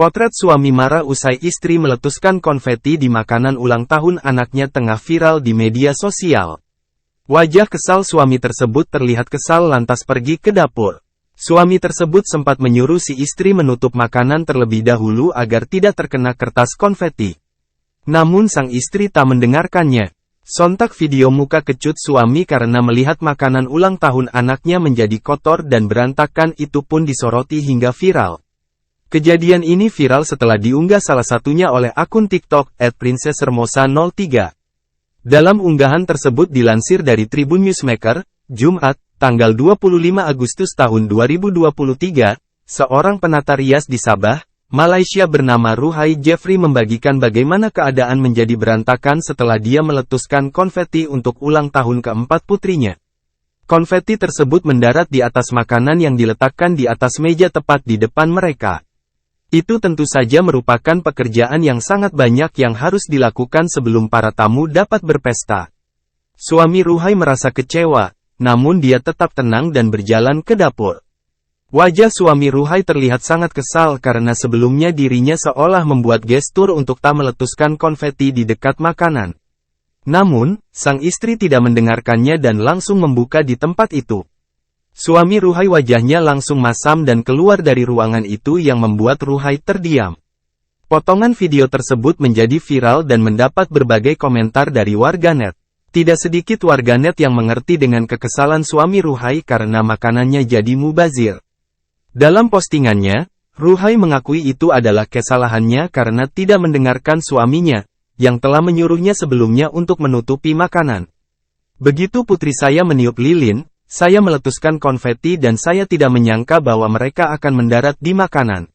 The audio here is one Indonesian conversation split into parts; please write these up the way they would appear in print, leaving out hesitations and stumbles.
Potret suami marah usai istri meletuskan konveti di makanan ulang tahun anaknya tengah viral di media sosial. Wajah kesal suami tersebut terlihat kesal lantas pergi ke dapur. Suami tersebut sempat menyuruh si istri menutup makanan terlebih dahulu agar tidak terkena kertas konveti. Namun sang istri tak mendengarkannya. Sontak video muka kecut suami karena melihat makanan ulang tahun anaknya menjadi kotor dan berantakan itu pun disoroti hingga viral. Kejadian ini viral setelah diunggah salah satunya oleh akun TikTok @princesshermosa03. Dalam unggahan tersebut dilansir dari Tribun Newsmaker, Jumat, tanggal 25 Agustus tahun 2023, seorang penata rias di Sabah, Malaysia bernama Ruhai Jeffrey membagikan bagaimana keadaan menjadi berantakan setelah dia meletuskan konveti untuk ulang tahun keempat putrinya. Konveti tersebut mendarat di atas makanan yang diletakkan di atas meja tepat di depan mereka. Itu tentu saja merupakan pekerjaan yang sangat banyak yang harus dilakukan sebelum para tamu dapat berpesta. Suami Ruhai merasa kecewa, namun dia tetap tenang dan berjalan ke dapur. Wajah suami Ruhai terlihat sangat kesal karena sebelumnya dirinya seolah membuat gestur untuk tak meletuskan konveti di dekat makanan. Namun, sang istri tidak mendengarkannya dan langsung membuka di tempat itu. Suami Ruhai wajahnya langsung masam dan keluar dari ruangan itu yang membuat Ruhai terdiam. Potongan video tersebut menjadi viral dan mendapat berbagai komentar dari warganet. Tidak sedikit warganet yang mengerti dengan kekesalan suami Ruhai karena makanannya jadi mubazir. Dalam postingannya, Ruhai mengakui itu adalah kesalahannya karena tidak mendengarkan suaminya, yang telah menyuruhnya sebelumnya untuk menutupi makanan. Begitu putri saya meniup lilin, saya meletuskan konveti dan saya tidak menyangka bahwa mereka akan mendarat di makanan.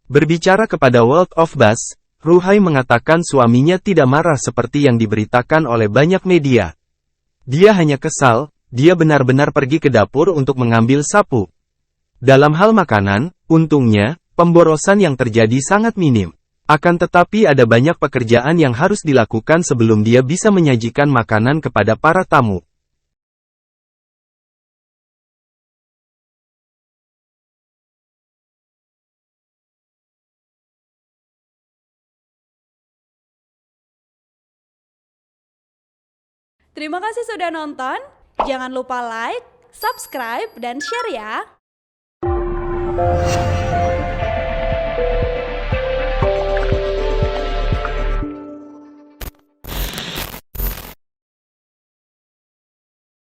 Berbicara kepada World of Buzz, Ruhai mengatakan suaminya tidak marah seperti yang diberitakan oleh banyak media. Dia hanya kesal, dia benar-benar pergi ke dapur untuk mengambil sapu. Dalam hal makanan, untungnya, pemborosan yang terjadi sangat minim. Akan tetapi ada banyak pekerjaan yang harus dilakukan sebelum dia bisa menyajikan makanan kepada para tamu. Terima kasih sudah nonton, jangan lupa like, subscribe, dan share ya!